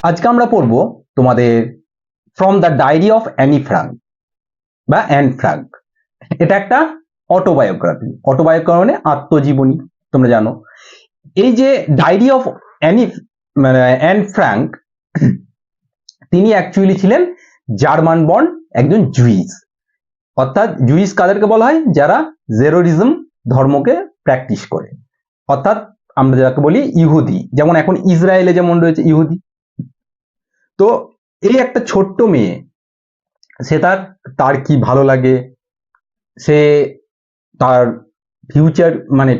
আজকে আমরা পড়ব তোমাদের from the diary of Annie Frank বা অ্যান ফ্রাঙ্ক। এটা একটা অটোবায়োগ্রাফি। অটোবায়োগ্রাফি মানে আত্মজীবনী, তোমরা জানো। এই যে ডায়েরি অফ অ্যান ফ্রাঙ্ক, তিনি অ্যাকচুয়ালি ছিলেন জার্মান বর্ন একজন জুইস। অর্থাৎ জুইস কাদেরকে বলা হয়? যারা জেরোরিজম ধর্মকে প্র্যাকটিস করে, অর্থাৎ আমরা যাকে বলি ইহুদি। যেমন এখন ইসরায়েলে যেমন রয়েছে ইহুদি। তো এই একটা ছোট্ট মেয়ে, সে তার কি ভালো লাগে, সে তার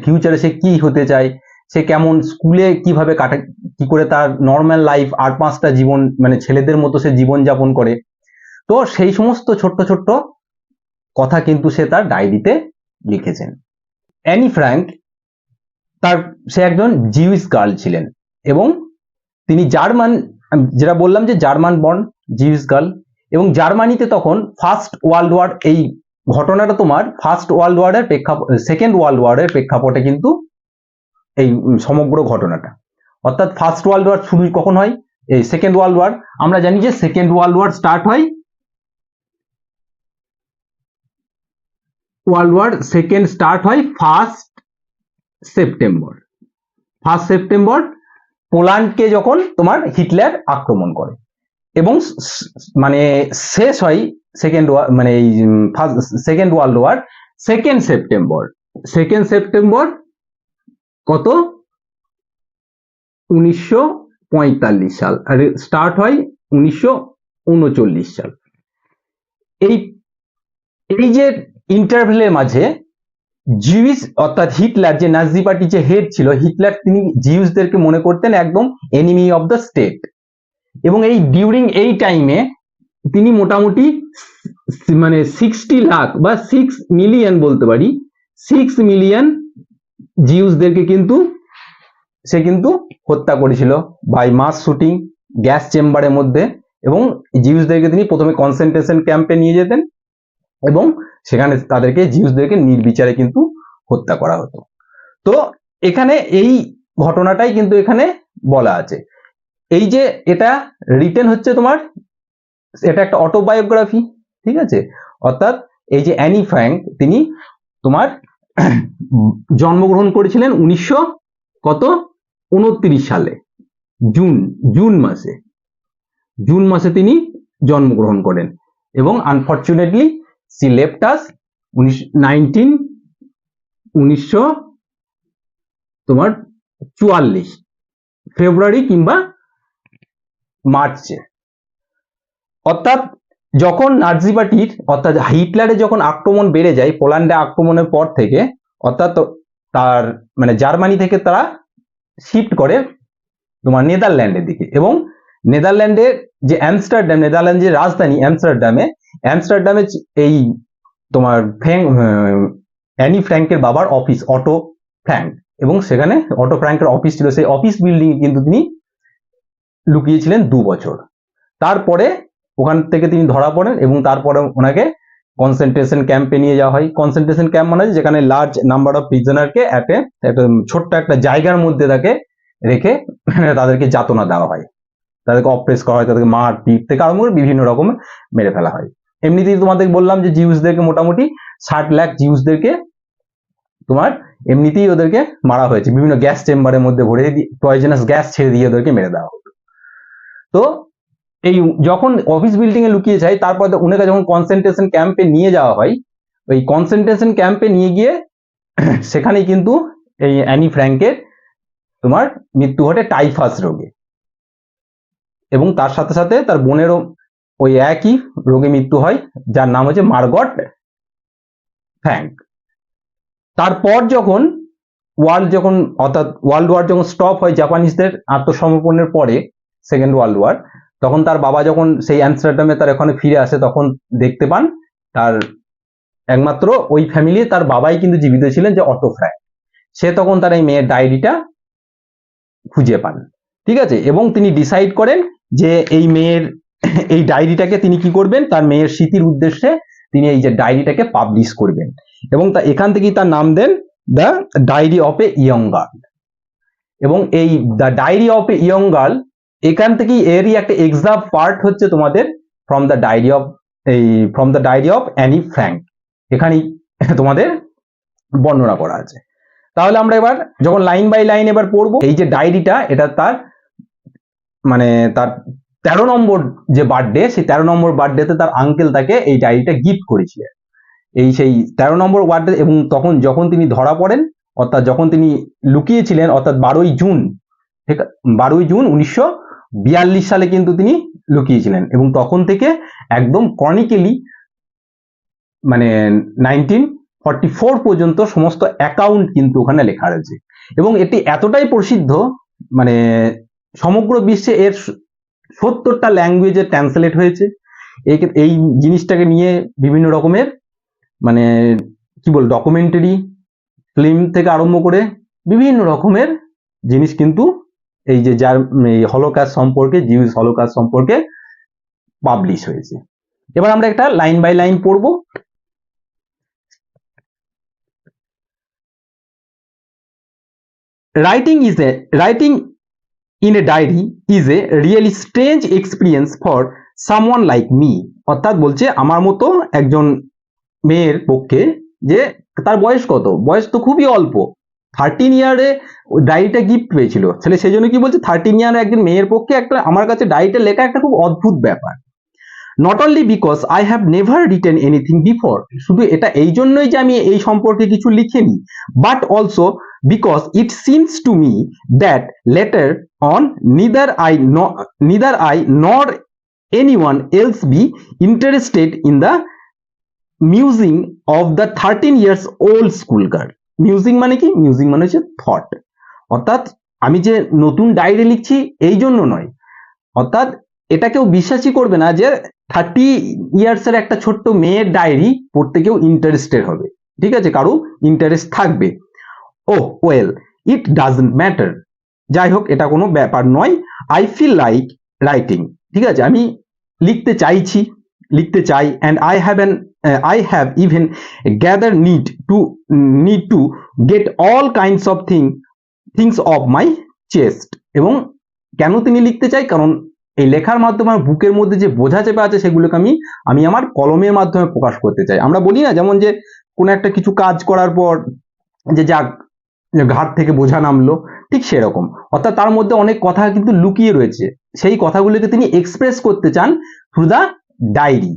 ফিউচারে সে কি হতে চায়, সে কেমন স্কুলে কিভাবে কাটে, কি করে তার নর্মাল লাইফ 8-5টা জীবন ছেলেদের মতো সে জীবন যাপন করে। তো সেই সমস্ত ছোট্ট ছোট্ট কথা কিন্তু সে তার ডায়েরিতে লিখেছেন। অ্যানি ফ্র্যাঙ্ক সে একজন জিউস গার্ল ছিলেন এবং তিনি জার্মান, যেটা বললাম যে জার্মান বর্ন জিউস গার্ল, এবং জার্মানিতে তখন ফার্স্ট ওয়ার্ল্ড ওয়ার, এই ঘটনাটা তোমার ফার্স্ট ওয়ার্ল্ড ওয়ারের সেকেন্ড ওয়ার্ল্ড ওয়ারের প্রেক্ষাপটে কিন্তু এই সমগ্র ঘটনাটা। অর্থাৎ ফার্স্ট ওয়ার্ল্ড ওয়ার শুরু কখন হয়? এই সেকেন্ড ওয়ার্ল্ড ওয়ার। আমরা জানি যে সেকেন্ড ওয়ার্ল্ড ওয়ার স্টার্ট হয়, ওয়ার্ল্ড ওয়ার সেকেন্ড স্টার্ট হয় 1 সেপ্টেম্বর পোল্যান্ডকে যখন তোমার হিটলার আক্রমণ করে, এবং শেষ হয় সেকেন্ড ওয়ার্ল্ড ওয়ার 2 সেপ্টেম্বর কত? 1945 সাল, আর স্টার্ট হয় 1939 সাল। এই যে ইন্টারভেলের মাঝে জিউস অর্থাৎ হিটলার, যে নাজি পার্টি যে হেড ছিল হিটলার, তিনি জিউসদেরকে মনে করতেন একদম এনিমি অফ দ্য স্টেট। এবং এই ডিউরিং এই টাইমে তিনি মোটামুটি 60 লাখ বা 6 মিলিয়ন বলতে পারি, 6 মিলিয়ন জিউসদেরকে সে কিন্তু হত্যা করেছিল বাই মাস শুটিং, গ্যাস চেম্বারের মধ্যে। এবং জিউসদেরকে তিনি প্রথমে কনসেন্ট্রেশন ক্যাম্পে নিয়ে যেতেন এবং সেখানে জিউসদেরকে নির্বিচারে কিন্তু হত্যা করা হতো। তো এখানে এই ঘটনাটাই কিন্তু এখানে বলা আছে। এই যে এটা রিটেন হচ্ছে তোমার, এটা একটা অটোবায়োগ্রাফি, ঠিক আছে। অর্থাৎ এই যে অ্যানি ফ্র্যাঙ্ক, তিনি তোমার জন্মগ্রহণ করেছিলেন 1929 সালে জুন মাসে তিনি জন্মগ্রহণ করেন। এবং আনফরচুনেটলি সি লেফট আস 1944 ফেব্রুয়ারি কিংবা মার্চে। অর্থাৎ যখন নাজি পার্টির অর্থাৎ হিটলারের যখন আক্রমণ বেড়ে যায় পোল্যান্ডে আক্রমণের পর থেকে, অর্থাৎ তার জার্মানি থেকে তারা শিফট করে তোমার নেদারল্যান্ডের দিকে। এবং নেদারল্যান্ডের যে আমস্টারডাম, নেদারল্যান্ডের রাজধানী আমস্টারডামে এই তোমার অ্যানি ফ্র্যাঙ্কের বাবার অফিস অটো ফ্র্যাঙ্ক, এবং সেখানে অটো ফ্র্যাঙ্কের অফিস ছিল। সেই অফিস বিল্ডিং কিন্তু তিনি লুকিয়েছিলেন 2 বছর। তারপরে ওখান থেকে তিনি ধরা পড়েন এবং তারপরে ওনাকে কনসেন্ট্রেশন ক্যাম্পে নিয়ে যাওয়া হয়। কনসেন্ট্রেশন ক্যাম্প মানে যেখানে লার্জ নাম্বার অফ প্রিজনারকে একটা ছোট্ট একটা জায়গার মধ্যে রেখে তাদেরকে যাতনা দেওয়া হয়, তাদেরকে অপ্রেস করা হয়, তাদেরকে মার পিট থেকে আরম্ভ করে বিভিন্ন রকম মেরে ফেলা হয়। এমনিতেই তোমাদের বললাম যে জিউসদেরকে মোটামুটি 60 লাখ জিউসদেরকে তোমার এমনিতেই ওদেরকে মারা হয়েছে, বিভিন্ন গ্যাস চেম্বারের মধ্যে ভরে পয়জনাস গ্যাস ছেড়ে দিয়ে ওদেরকে মেরে দেওয়া হতো। তো এই যখন অফিস বিল্ডিং এ লুকিয়ে যায়, তারপর ওনাকে যখন কনসেন্ট্রেশন ক্যাম্পে নিয়ে যাওয়া হয়, ওই কনসেন্ট্রেশন ক্যাম্পে নিয়ে গিয়ে সেখানেই কিন্তু এই অ্যানি ফ্র্যাঙ্কের তোমার মৃত্যু ঘটে টাইফাস রোগে, এবং তার সাথে সাথে তার বোনেরও ওই একই রোগে মৃত্যু হয়, যার নাম হচ্ছে মার্গট ফ্র্যাঙ্ক। তারপর যখন ওয়ার্ল্ড ওয়ার যখন স্টপ হয় জাপানিজদের আত্মসমর্পণের পরে, সেকেন্ড ওয়ার্ল্ড ওয়ার, তখন তার বাবা যখন সেই আমস্টারডামে তার এখানে ফিরে আসে, তখন দেখতে পান তার একমাত্র ওই ফ্যামিলি, তার বাবাই কিন্তু জীবিত ছিলেন, যে অটো ফ্র্যাঙ্ক। সে তখন তার এই মেয়ের ডায়েরিটা খুঁজে পান, ঠিক আছে। এবং তিনি ডিসাইড করেন যে এই মেয়ের এই ডায়েরিটাকে তিনি কি করবেন, তার মেয়ের স্মৃতির উদ্দেশ্যে তিনি এই যে ডায়েরিটাকে পাবলিশ করবেন। এবং এখান থেকেই তার নাম দেন the diary of a young girl. এবং এই the diary of a young girl, এখান থেকেই এরই একটা এক্সাম পার্ট হচ্ছে তোমাদের from the diary of Anne Frank, এখানেই তোমাদের বর্ণনা করা আছে। তাহলে আমরা এবার যখন লাইন বাই লাইন এবার পড়বো, এই যে ডায়েরিটা এটা তার মানে তার 13 নম্বর যে বার্থডে, সেই 13 নম্বর বার্থডেতে তার আঙ্কেল তাকে এই ডায়েরিটা গিফট করেছিলেন। এই সেই 13 নম্বর বার্থডে, এবং তখন যখন তিনি ধরা পড়েন, অর্থাৎ যখন তিনি লুকিয়েছিলেন, অর্থাৎ 12ই জুন, ঠিক 12ই জুন 1942 সালে কিন্তু তিনি লুকিয়েছিলেন, এবং তখন থেকে একদম ক্রনিক্যালি মানে 1944 পর্যন্ত সমস্ত অ্যাকাউন্ট কিন্তু ওখানে লেখা রয়েছে। এবং এটি এতটাই প্রসিদ্ধ, মানে সমগ্র বিশ্বে এর 70টা ল্যাঙ্গুয়েজে ট্রান্সলেট হয়েছে। এই জিনিসটাকে নিয়ে বিভিন্ন রকমের মানে কি বল ডকুমেন্টারি ফিল্ম থেকে আরম্ভ করে বিভিন্ন রকমের জিনিস কিন্তু এই যে যার হলোকাস্ট সম্পর্কে, জিউস হলোকাস্ট সম্পর্কে পাবলিশ হয়েছে। এবার আমরা একটা লাইন বাই লাইন পড়বো। Writing in a diary is a really strange experience for someone like me. অর্থাৎ বলছে আমার মতো একজন মেয়ের পক্ষে, যে তার বয়স কত, বয়স তো খুবই অল্প, 13 ইয়ারে ডায়েরিটা গিফট পেয়েছিল ছেলে, সেই জন্য কি বলছে 13 ইয়ারে একজন মেয়ের পক্ষে একটা আমার কাছে ডায়েরিটা লেখা একটা খুব অদ্ভুত ব্যাপার। Not only because I have never written anything before, শুধু এটা এই জন্যই যে আমি এই সম্পর্কে কিছু লিখিনি, but also because it seems to me that letter on neither I nor anyone else be interested in the musing of the 13 years old school girl. মিউজিং মানে কি? মিউজিং মানে হচ্ছে থট, অর্থাৎ আমি যে নতুন ডায়েরি লিখছি এই জন্য নয়, অর্থাৎ এটা কেউ বিশ্বাসই করবে না যে 30 ইয়ার্সের একটা ছোট্ট মেয়ের ডায়েরি পড়তে কেউ ইন্টারেস্টেড হবে, ঠিক আছে, কারো ইন্টারেস্ট থাকবে। ও ওয়েল ইট ডাজন্ট ম্যাটার, যাই হোক এটা কোনো ব্যাপার নয়। আই ফিল লাইক রাইটিং, ঠিক আছে, আমি লিখতে চাই, and I have even gather need to get all kinds of things off my chest. এবং কেন তিনি লিখতে চাই? কারণ এই লেখার মাধ্যমে বুকের মধ্যে যে বোঝা চেপে আছে সেগুলোকে আমি আমার কলমের মাধ্যমে প্রকাশ করতে চাই। আমরা বলি না, যেমন যে কোনো একটা কিছু কাজ করার পর যে যাক ঘাট থেকে বোঝা নামলো, ঠিক সেরকম, অর্থাৎ তার মধ্যে অনেক কথা কিন্তু লুকিয়ে রয়েছে, সেই কথাগুলোকে তিনি এক্সপ্রেস করতে চান through the diary.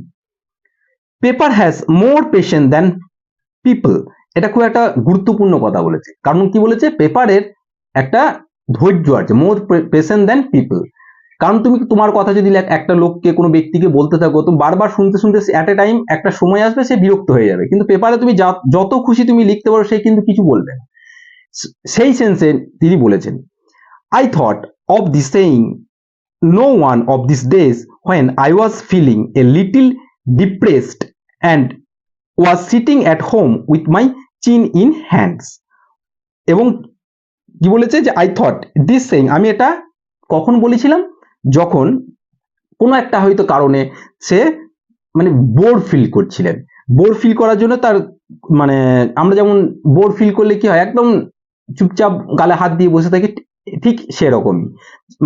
Paper has more patience than people, এটা খুব একটা গুরুত্বপূর্ণ কথা বলেছে, কারণ কি বলেছে, পেপারের একটা ধৈর্য আছে, মোর পেশেন্স দ্যান পিপল। কারণ তুমি তোমার কথা যদি একটা লোককে, কোনো ব্যক্তিকে বলতে থাকো, তুমি বারবার শুনতে অ্যাট এ টাইম একটা সময় আসবে সে বিরক্ত হয়ে যাবে, কিন্তু পেপারে তুমি যত খুশি তুমি লিখতে পারো সে কিন্তু কিছু বলবে না, সেই সেন্সে তিনি বলেছেন। I thought of the saying no one of this days when I was feeling a little depressed and was sitting at home with my chin in hands. এবং কি বলেছে যে আই থট দিস সেইং, আমি এটা কখন বলেছিলাম, যখন কোনো একটা হয়তো কারণে সে মানে বোর ফিল করছিলেন। বোর ফিল করার জন্য তার মানে আমরা যেমন বোর ফিল করলে কি হয়, একদম চুপচাপ গালে হাত দিয়ে বসে থাকি, ঠিক সেরকমই,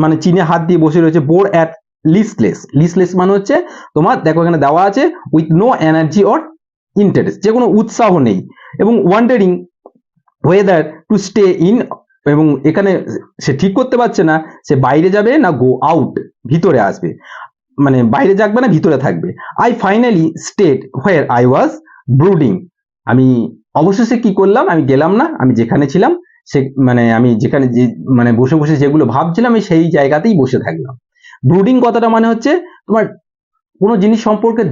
মানে চিনে হাত দিয়ে বসে রয়েছে। বোর অ্যাট লিস্টলেস মানে হচ্ছে তোমার দেখো এখানে দেওয়া আছে with no energy or interest, যে কোনো উৎসাহ নেই, এবং wondering whether to stay in, এবং এখানে সে ঠিক করতে পারছে না সে বাইরে যাবে না গো আউট, ভিতরে আসবে, মানে বাইরে যাবে না ভিতরে থাকবে। I finally stayed where I was brooding, আমি অবশেষে কি করলাম, আমি গেলাম না, আমি যেখানে ছিলাম সে মানে আমি যেখানে মানে বসে বসে যেগুলো ভাবছিলাম আমি সেই জায়গাতেই বসে থাকলাম। ব্রুডিং কথাটা মানে হচ্ছে তোমার কোনো জিনিস সম্পর্কে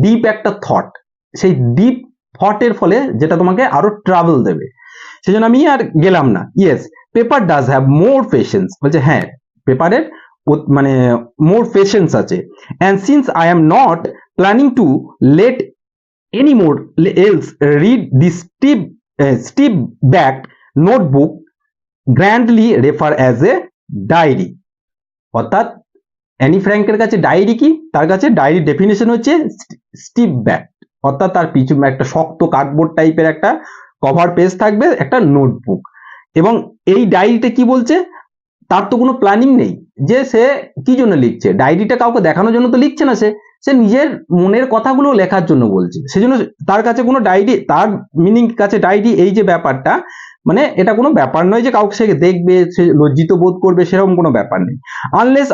ডিপ একটা থট, সেই ডিপ থটের ফলে যেটা তোমাকে আরো ট্রাভেল দেবে, সেজন্য আমি আর গেলাম না। Yes paper does have more patience, বলছে হ্যাঁ পেপারের মানে মোর পেশেন্স আছে। And since I am not planning to let any more else read this stiff back notebook grandly refer as a diary. অর্থাৎ অ্যানি ফ্র্যাঙ্কের কাছে ডায়েরি কি, তার কাছে ডায়েরি ডেফিনেশন হচ্ছে স্টিপ ব্যাক, অর্থাৎ তার পিছু একটা শক্ত কার্ডবোর্ড টাইপের একটা কভার পেজ থাকবে, একটা নোটবুক, এবং এই ডায়েরিতে কি বলছে, তার তো কোনো প্ল্যানিং নেই, যে সে কি জন্য লিখছে, ডায়েরিটা কাউকে দেখানোর জন্য তো লিখছে না, সে নিজের মনের কথাগুলো লেখার জন্য বলছে। সেজন্য তার কাছে কোনো ডায়েরি, তার মিনিং কাছে ডায়েরি এই যে ব্যাপারটা, মানে এটা কোনো ব্যাপার নয় যে কাউকে সে দেখবে সে লজ্জিত বোধ করবে, সেরকম কোনো ব্যাপার নেই। Unless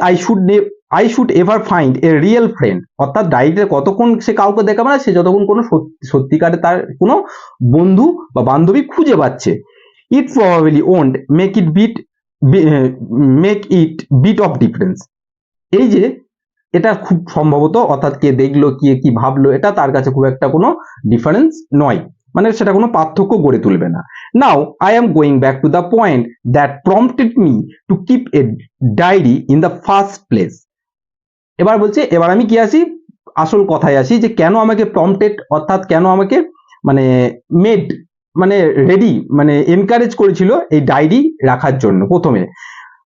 I should ever find a real friend, অর্থাৎ ডায়েরিতে কতক্ষণ সে কাউকে দেখাবে না, সে যতক্ষণ কোনো সত্যিকারে তার কোনো বন্ধু বা বান্ধবী খুঁজে পাচ্ছে। It probably won't make it bit of difference, এই যে এটা খুব সম্ভবত, অর্থাৎ কে দেখলো কি ভাবলো, এটা তার কাছে খুব একটা কোনো ডিফারেন্স নয়, মানে সেটা কোনো পার্থক্য গড়ে তুলবে না। Now I am going back to the point that prompted me to keep a diary in the first place. এবার বলছে, এবার আমি কি আসি, আসল কথায় আসি, যে কেন আমাকে প্রম্পটেড, অর্থাৎ কেন আমাকে মানে মেড, মানে রেডি, মানে এনকারেজ করেছিল এই ডায়েরি রাখার জন্য। প্রথমে,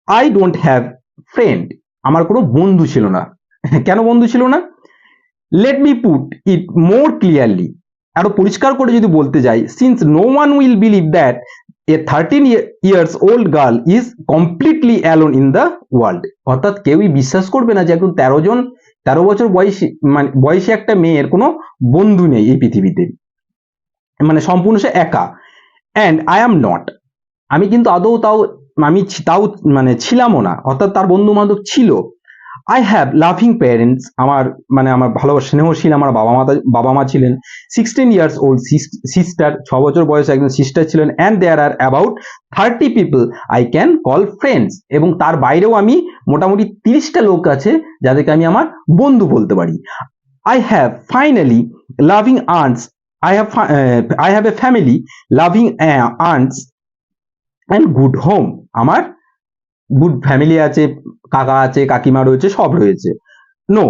আই ডোন্ট হ্যাভ ফ্রেন্ড, আমার কোনো বন্ধু ছিল না। কেন বন্ধু ছিল না? Let me put it more clearly, আরো পরিষ্কার করে যদি বলতে যাই, since no one will believe that a 13 years old girl is completely alone in the world, অর্থাৎ কেউই বিশ্বাস করবে না যে একজন 13 বছর বয়সী একটা মেয়ের কোনো বন্ধু নেই এই পৃথিবীতে, মানে সম্পূর্ণ সে একা। অ্যান্ড আই অ্যাম নট, আমি কিন্তু আমি মানে ছিলামও না, অর্থাৎ তার বন্ধু বান্ধব ছিল। আই হ্যাভ লাভিং প্যারেন্টস, আমার ভালো স্নেহশীল আমার বাবা মা ছিলেন। 16 years old সিস্টার, 6 বছর বয়সে একজন সিস্টার ছিলেন। And there are about 30 people I can call friends, এবং তার বাইরেও আমি মোটামুটি 30টা লোক আছে যাদেরকে আমি আমার বন্ধু বলতে পারি। I have finally loving aunts, I have a family, loving aunts and good home, আমার গুড ফ্যামিলি আছে, কাকা আছে, কাকিমা রয়েছে, সব রয়েছে। No,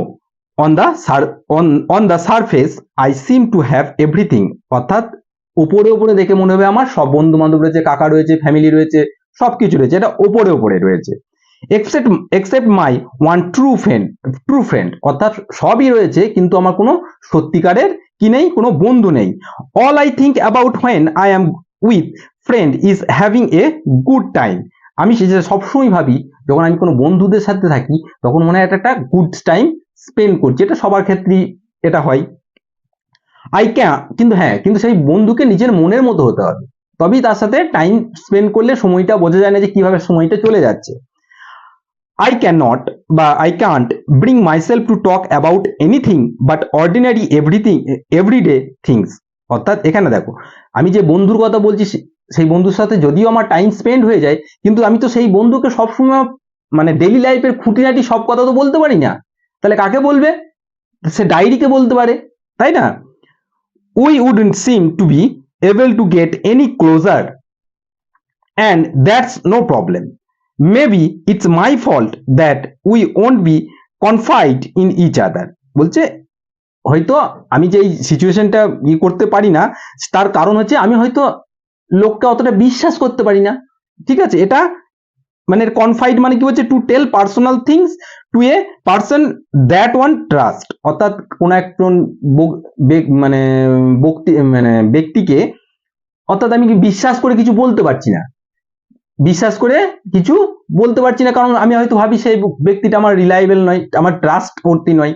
on the surface I seem to have everything, অর্থাৎ উপরে দেখে মনে হবে আমার সব বন্ধু বান্ধব রয়েছে, কাকা রয়েছে, ফ্যামিলি রয়েছে, সবকিছু রয়েছে, এটা উপরে রয়েছে। এক্সেপ্ট মাই ওয়ান ট্রু ফ্রেন্ড, অর্থাৎ সবই রয়েছে কিন্তু আমার কোনো সত্যিকারের কি নেই, কোনো বন্ধু নেই। All I think about when I am with friend is having a good time, আমি সেটা সবসময় ভাবি যখন আমি কোনো বন্ধুদের সাথে থাকি তখন মনে হয় একটা গুড টাইম স্পেন্ড করছি, এটা সবার ক্ষেত্রেই এটা হয়। কিন্তু সেই বন্ধুকে নিজের মনের মতো হতে হবে, তবেই তার সাথে টাইম স্পেন্ড করলে সময়টা বোঝা যায় না যে কিভাবে সময়টা চলে যাচ্ছে। I cannot বা I can't bring myself to talk about anything but ordinary everyday things, অর্থাৎ এখানে দেখো, আমি যে বন্ধুর কথা বলছি সেই বন্ধুর সাথে যদিও আমার টাইম স্পেন্ড হয়ে যায়, কিন্তু আমি তো সেই বন্ধুকে সবসময় মানে ডেইলি লাইফের খুঁটিনাটি সব কথা তো বলতে পারি না, তাহলে কাকে বলবে? সে ডায়েরিকে বলতে পারে, তাই না? We wouldn't seem to be able to get any closer and that's no problem. Maybe it's my fault that we won't be confide in each other. বলছে হয়তো আমি যে এই সিচুয়েশনটা করতে পারি না, তার কারণ হচ্ছে আমি হয়তো লোককে অতটা বিশ্বাস করতে পারি না। ঠিক আছে, এটা মানে কনফাইড মানে কি হচ্ছে, to tell personal things to a person that one trust, অর্থাৎ কোন একজন ব্যক্তিকে, অর্থাৎ আমি বিশ্বাস করে কিছু বলতে পারছি না, কারণ আমি হয়তো ভাবি সেই ব্যক্তিটা আমার রিলায়েবল নয়, আমার ট্রাস্ট ভর্তি নয়,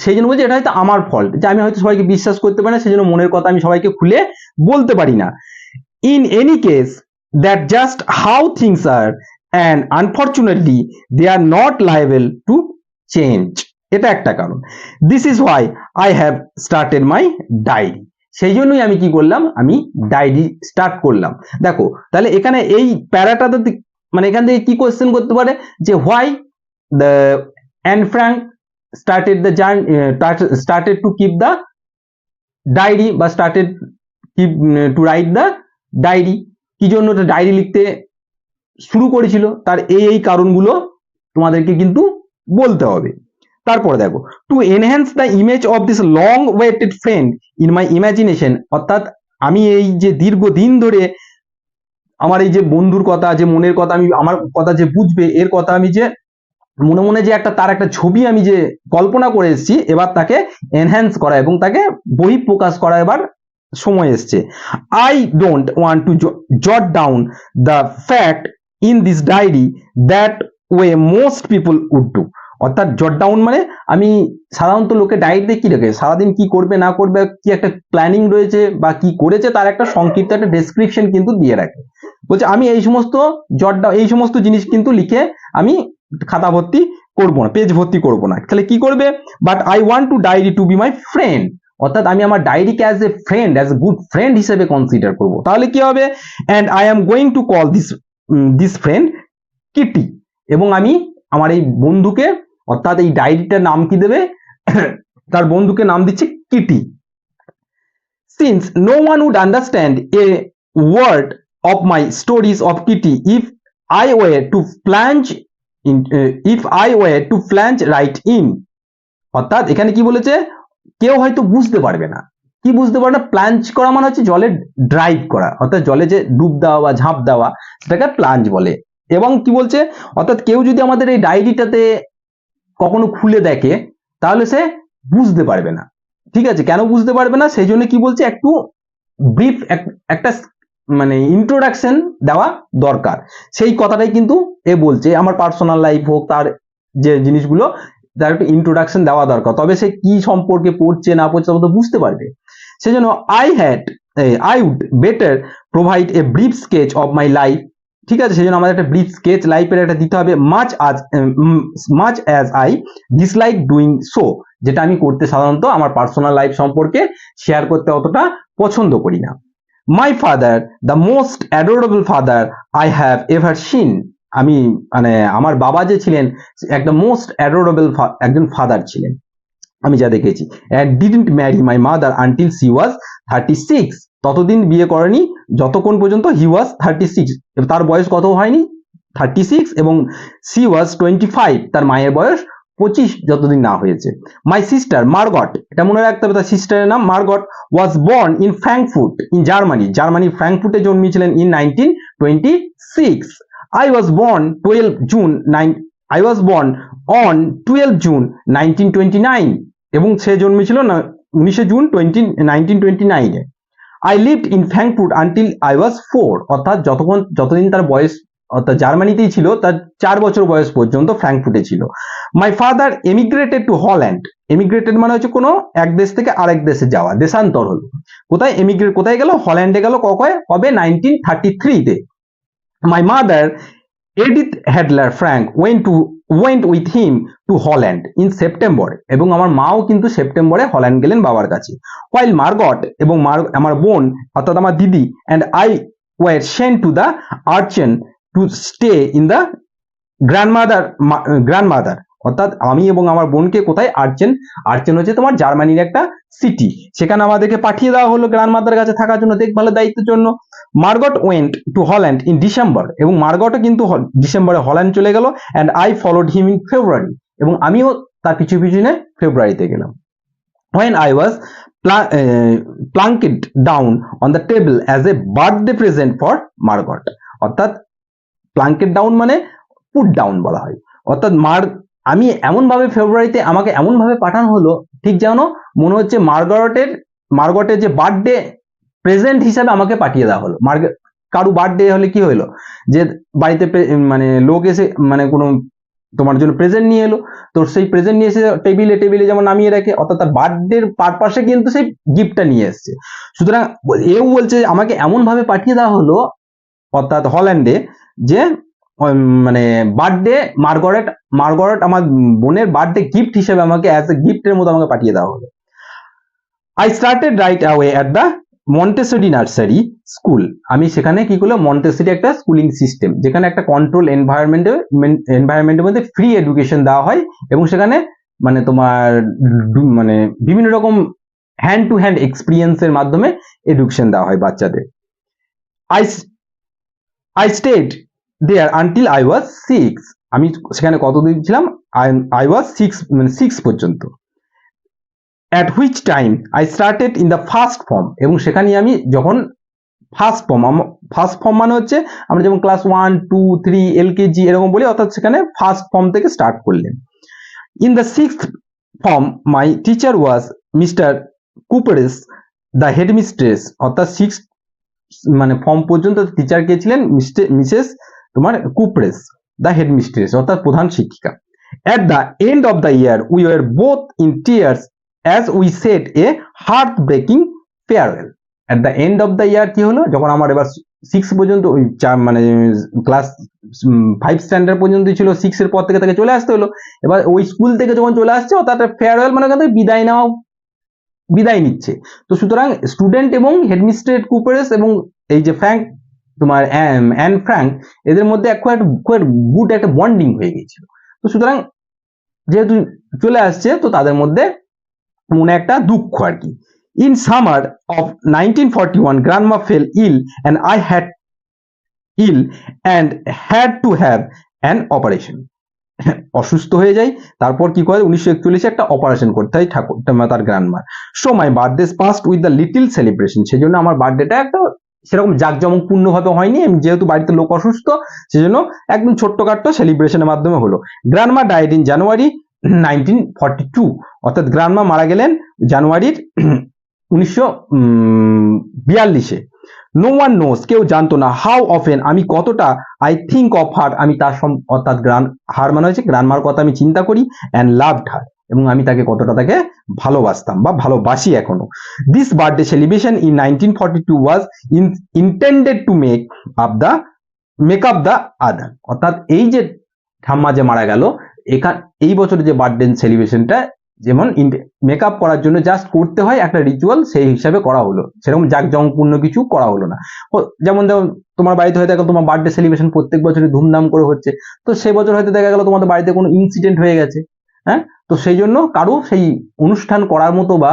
সেই জন্য বলছি এটা হয়তো আমার ফল্ট যে আমি হয়তো সবাইকে বিশ্বাস করতে পারি না, সেই জন্য মনের কথা আমি সবাইকে খুলে বলতে পারি না। In any case that just how things are and unfortunately they are not liable to change, এটা একটা কারণ। This is why I have started my diary, সেই জন্যই আমি কি করলাম, আমি ডায়েরি স্টার্ট করলাম। দেখো তাহলে এখানে এই প্যারাটাতে মানে এখান থেকে কি কোয়েশ্চেন করতে পারে যে why the Anne Frank started to keep the diary বা started to write the diary, কি জন্য ডায়েরি লিখতে শুরু করেছিল, তার এই কারণগুলো তোমাদেরকে কিন্তু বলতে হবে। তারপর দেখো, to enhance the image of this long waited friend in my imagination, অর্থাৎ আমি এই যে দীর্ঘদিন ধরে আমার এই যে বন্ধুর কথা, যে মনের কথা, আমি আমার কথা যে বুঝবে, এর কথা আমি যে মনে যে তার একটা ছবি আমি যে কল্পনা করে এসেছি, এবার তাকে এনহ্যান্স করা এবং তাকে বহিঃপ্রকাশ করা এবার সময় এসছে। I don't want to jot down the fact in this diary that way most people would do. অর্থাৎ জট ডাউন মানে আমি সাধারণত লোকে ডায়েরিতে কি রাখে, সারাদিন কি করবে না করবে, কি একটা প্ল্যানিং রয়েছে বা কি করেছে তার একটা সংক্ষিপ্ত একটা ডেসক্রিপশন কিন্তু দিয়ে রাখে। বলছে আমি এই সমস্ত এই সমস্ত জিনিস কিন্তু লিখে আমি খাতা ভর্তি করবো না, পেজ ভর্তি করবো না। তাহলে কি করবে? But I want to diary to be my friend. অর্থাৎ আমি আমার ডায়েরিকে as a friend, as a good friend হিসেবে কনসিডার করবো। তাহলে কি হবে? And I am going to call this friend Kitty. এবং আমি আমার এই বন্ধুকে, অর্থাৎ এই ডায়েরিটার নাম কি দেবে? তার বন্ধুকে নাম দিচ্ছে Kitty. Since no one would understand a word of my stories of Kitty if I were to plunge right in. অর্থাৎ এখানে কি বলেছে? কেউ হয়তো বুঝতে পারবে না। কি বুঝতে পারবে না? প্লাঞ্জ করা মানে হচ্ছে জলে ড্রাইভ করা, অর্থাৎ জলে যে ডুব দেওয়া বা ঝাঁপ দেওয়া, সেটাকে প্লাঞ্জ বলে। এবং কি বলছে? অর্থাৎ কেউ যদি আমাদের এই ডায়েরিটাতে কখনো খুলে দেখে তাহলে সে বুঝতে পারবে না। ঠিক আছে, কেন বুঝতে পারবে না? সেই জন্য কি বলছে, একটু ব্রিফ একটা মানে ইন্ট্রোডাকশন দেওয়া দরকার। সেই কথাটাই কিন্তু এ বলছে, আমার পার্সোনাল লাইফ হোক, তার যে জিনিসগুলো, তার একটু ইন্ট্রোডাকশন দেওয়া দরকার, তবে সে কি সম্পর্কে পড়ছে না পড়ছে তবে তো বুঝতে পারবে। সেজন্য I would better provide a brief sketch of my life. ঠিক আছে, সেজন্য আমাদের একটা ব্রিফ স্কেচ লাইফের একটা দিতে হবে। Much as I dislike doing so, যেটা আমি করতে সাধারণত আমার পার্সোনাল লাইফ সম্পর্কে শেয়ার করতে অতটা পছন্দ করি না। My father the most adorable father I have ever seen. আমি মানে আমার বাবা যে ছিলেন একটা মোস্ট অ্যাডোরেবল একজন ফাদার ছিলেন আমি যা দেখেছি। And didn't marry my mother until she was 36। ততদিন বিয়ে করেনি যতক্ষণ পর্যন্ত হি ওয়াজ 36, তার বয়স কত হয়নি? 36। এবং সি ওয়াজ 25, তার মায়ের বয়স 25 যতদিন না হয়েছে। মাই সিস্টার মার্গট, এটা মনে রাখতে হবে, তার সিস্টারের নাম Margot, was born in Frankfurt in Germany ফ্র্যাঙ্কফুর্টে জন্মেছিলেন in 1926। I was born on 12 June 1929, এবং সে জন্মেছিল 19 জুন 1929 এ। I lived in Frankfurt until I was 4, অর্থাৎ যতদিন তার বয়স, অর্থাৎ জার্মানিতেই ছিল, তার 4 বছর বয়স পর্যন্ত ফ্র্যাঙ্কফুর্টে ছিল। My father emigrated to Holland. এমিগ্রেটেড মানে হচ্ছে কোনো এক দেশ থেকে আরেক দেশে যাওয়া, দেশান্তর হলো। কোথায় গেল? হল্যান্ডে গেল। কবে? 1933 তে। My mother Edith Frank went with him to Holland in September, এবং আমার মাও কিন্তু সেপ্টেম্বরে হল্যান্ড গেলেন বাবার কাছে। While Margot এবং আমার বোন অর্থাৎ আমার দিদি and I were sent to the Aachen to stay in the grandmother, অর্থাৎ আমি এবং আমার বোনকে কোথায়? আর্চেন হচ্ছে তোমার জার্মানির একটা সিটি, সেখানে আমাদেরকে পাঠিয়ে দেওয়া হলো গ্র্যান্ডমাদার কাছে থাকার জন্য, দেখভালের দায়িত্বের জন্য। Margot went to Holland in December, এবং মার্গটও কিন্তু ডিসেম্বরে হল্যান্ড চলে গেল। And I followed him in February, এবং আমিও তার পিছনে ফেব্রুয়ারিতে গেলাম। When I was plunked down on the table as a birthday present for Margot, অর্থাৎ প্লাঙ্কেট ডাউন মানে পুট ডাউন বলা হয়। অর্থাৎ আমি এমন ভাবে ফেব্রুয়ারিতে আমাকে এমন ভাবে পাঠানো হলো, ঠিক যেন মনে হচ্ছে মার্গটের যে বার্থডে প্রেজেন্ট হিসাবে আমাকে পাঠিয়ে দেওয়া হলো। কারু বার্থডে হলে কি হলো, যে বাড়িতে মানে লোক এসে মানে কোনো তোমার জন্য প্রেজেন্ট নিয়ে এলো, তো সেই প্রেজেন্ট নিয়ে এসে টেবিলে যেমন নামিয়ে রাখে, অর্থাৎ তার বার্থডের পারপাসে কিন্তু সেই গিফটটা নিয়ে এসছে। সুতরাং এও বলছে এমাকে এমন ভাবে পাঠিয়ে দেওয়া হলো, অর্থাৎ হল্যান্ডে, যে মানে বার্থডে মার্গরেট আমার বোনের বার্থডে গিফট হিসেবে আমাকে অ্যাজ এ গিফটের মতো আমাকে পাঠিয়ে দেওয়া হলো। I started right away at the Montessori nursery school. আমি সেখানে কি করলাম? মন্টেসরি একটা স্কুলিং সিস্টেম, যেখানে একটা কন্ট্রোল এনভায়রনমেন্টের মধ্যে ফ্রি এডুকেশন দেওয়া হয়, এবং সেখানে মানে তোমার মানে বিভিন্ন রকম হ্যান্ড টু হ্যান্ড এক্সপিরিয়েন্সের মাধ্যমে এডুকেশন দেওয়া হয় বাচ্চাদের। I stayed there until I was 6. আমি সেখানে কতদিন ছিলাম? I was 6 পর্যন্ত। At which time I started in the first form, এবং সেখানে আমি যখন ফার্স্ট ফর্ম মানে হচ্ছে আমরা যেমন ক্লাস 1, 2, 3 এলকেজি এরকম বলি, অর্থাৎ সেখানে ফার্স্ট ফর্ম থেকে স্টার্ট করলেন। In the 6th form my teacher was Mr. Cooperis, the headmistress, অর্থাৎ 6 মানে ফর্ম পর্যন্ত টিচার কে ছিলেন মিসেস তোমার কুপরেস, দ্য হেডমিস্ট্রেস অর্থাৎ প্রধান শিক্ষিকা। At the end of the year, we were both in tears as we said a heartbreaking farewell. At the end of the year কি হলো, যখন আমার এবার 6 পর্যন্ত ওই মানে ক্লাস 5 স্ট্যান্ডার্ড পর্যন্ত ছিল, 6 এর পর থেকে তাকে চলে আসতে হলো। এবার ওই স্কুল থেকে যখন চলে আসছে অর্থাৎ ফেয়ারওয়েল মানে কিন্তু বিদায় নেওয়া, বিদায় নিচ্ছে। তো সুতরাং স্টুডেন্ট এবং হেডমিস্ট্রেস কুপারেস এবং এই যে ফ্র্যাঙ্ক তোমার অ্যান ফ্র্যাঙ্ক এদের মধ্যে গুড একটা বন্ডিং হয়ে গিয়েছিল। তো সুতরাং যেহেতু চলে আসছে তো তাদের মধ্যে মনে একটা দুঃখ আর কি। In summer of 1941 grandma fell ill and I had ill and had to have an operation. অসুস্থ হয়ে যায়, তারপর কি করে 1941 একটা অপারেশন করতে হয় তার গ্র্যান্ডমার। So my birthday past with the little celebration, সেই জন্য আমার বার্থডেটা একটা সেরকম জাঁকজমকপূর্ণ ভাবে হয়নি, যেহেতু বাড়িতে লোক অসুস্থ সেজন্য একদম ছোট্টখাট্ট সেলিব্রেশনের মাধ্যমে হলো। গ্র্যান্ডমা ডাইড ইন জানুয়ারি 1942, অর্থাৎ গ্র্যান্ডমা মারা গেলেন জানুয়ারির 1942-এ। নো ওয়ান নোস, কেউ জানতো না, হাউ অফেন, আমি কতটা, আই থিঙ্ক অফ হার, আমি তার অর্থাৎ হার মানে হচ্ছে গ্র্যান্ডমার কথা আমি চিন্তা করি, অ্যান্ড লাভড হার, এবং আমি তাকে কতটা তাকে ভালোবাসতাম বা ভালোবাসি এখনো। This birthday celebration in 1942 was intended to make up the other, অর্থাৎ এই যে ঠাম্মা যে মারা গেল এই বছরের যে বার্থডে সেলিব্রেশনটা যেমন মেকআপ করার জন্য জাস্ট করতে হয় একটা রিচুয়াল, সেই হিসাবে করা হলো, সেরকম জাঁকজমকপূর্ণ কিছু করা হলো না। যেমন তোমার বাড়িতে হয়তো দেখো তোমার বার্থডে সেলিব্রেশন প্রত্যেক বছরই ধুমধাম করে হচ্ছে, তো সেই বছর হয়তো দেখা গেল তোমাদের বাড়িতে কোনো ইনসিডেন্ট হয়ে গেছে, হ্যাঁ, তো সেই জন্য কারো সেই অনুষ্ঠান করার মতো বা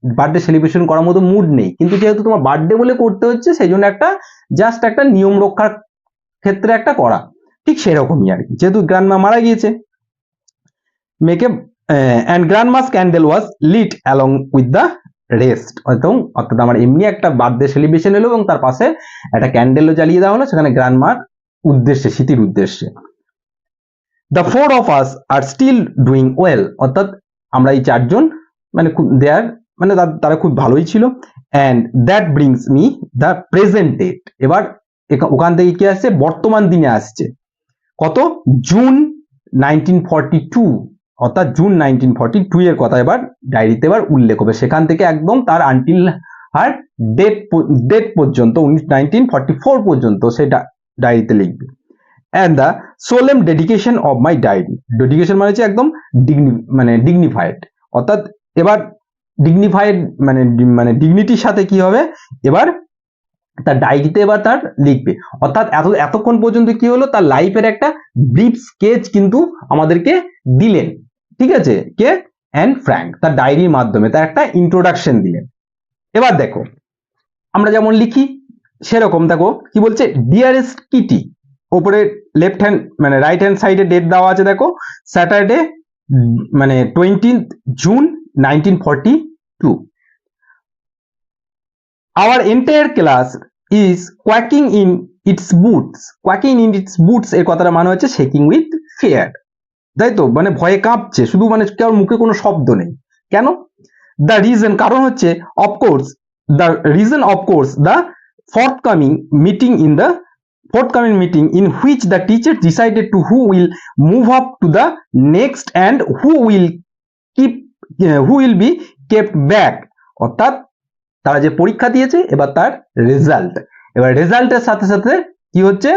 বার্থডে সেলিব্রেশন করার মতো মুড নেই, কিন্তু যেহেতু তোমার বার্থডে বলে করতে হচ্ছে সেই জন্য একটা জাস্ট একটা নিয়ম রক্ষার ক্ষেত্রে একটা করা, ঠিক সেরকমই আর কি। যেহেতু গ্র্যান্ডমা মারা গিয়েছে, মেকে and grandma's candle was lit along with the rest, অর্থাৎ আমার এমনি একটা বার্থডে সেলিব্রেশন এলো এবং তার পাশে একটা ক্যান্ডেলও জ্বালিয়ে দেওয়া হলো সেখানে গ্র্যান্ডমার উদ্দেশ্যে, স্মৃতির উদ্দেশ্যে। The four of us are still doing well, অর্থাৎ আমরা এই চারজন মানে তারা খুব ভালোই ছিল। and that brings me the present date, এবার ওখান থেকে কি আসছে, বর্তমান দিনে আসছে, কত, জুন 1942, অর্থাৎ জুন 1942 এর কথা এবার ডায়েরিতে এবার উল্লেখ হবে, সেখান থেকে একদম তার আনটিল আর ডেট পর্যন্ত 1944 পর্যন্ত সেটা ডায়েরিতে লিখবে। and the solemn dedication of my diary, dedication মানে হচ্ছে একদম ডিগনিফাইড, অর্থাৎ এবার ডিগনিফাইড মানে ডিগনিটির সাথে কি হবে, এবার তার ডায়েরিতে এবার তার লিখবে, অর্থাৎ এতক্ষণ পর্যন্ত কি হলো, তার লাইফের একটা ব্রিফ স্কেচ কিন্তু আমাদেরকে দিলেন, ঠিক আছে, কে, অ্যান ফ্র্যাঙ্ক, তার ডায়েরির মাধ্যমে তার একটা ইন্ট্রোডাকশন দিলেন। এবার দেখো আমরা যেমন লিখি সেরকম দেখো কি বলছে, ডিয়ারেস্ট কিটি, ওপরে লেফট হ্যান্ড রাইট হ্যান্ড সাইডে ডেট দেওয়া আছে, দেখো Saturday 20th June 1942. Our entire class is quacking in its boots. Quacking in its boots এর কথাটা মানে হচ্ছে shaking with fear, তাই তো, মানে ভয়ে কাঁপছে, শুধু কারোর মুখে কোনো শব্দ নেই, কেন, the reason, কারণ হচ্ছে of course the forthcoming meeting in which the teacher decided to who will move up to the next and who will be kept back, অর্থাৎ তারা যে পরীক্ষা দিয়েছে এবার তার রেজাল্ট, এবার রেজাল্টের সাথে সাথে কি হচ্ছে,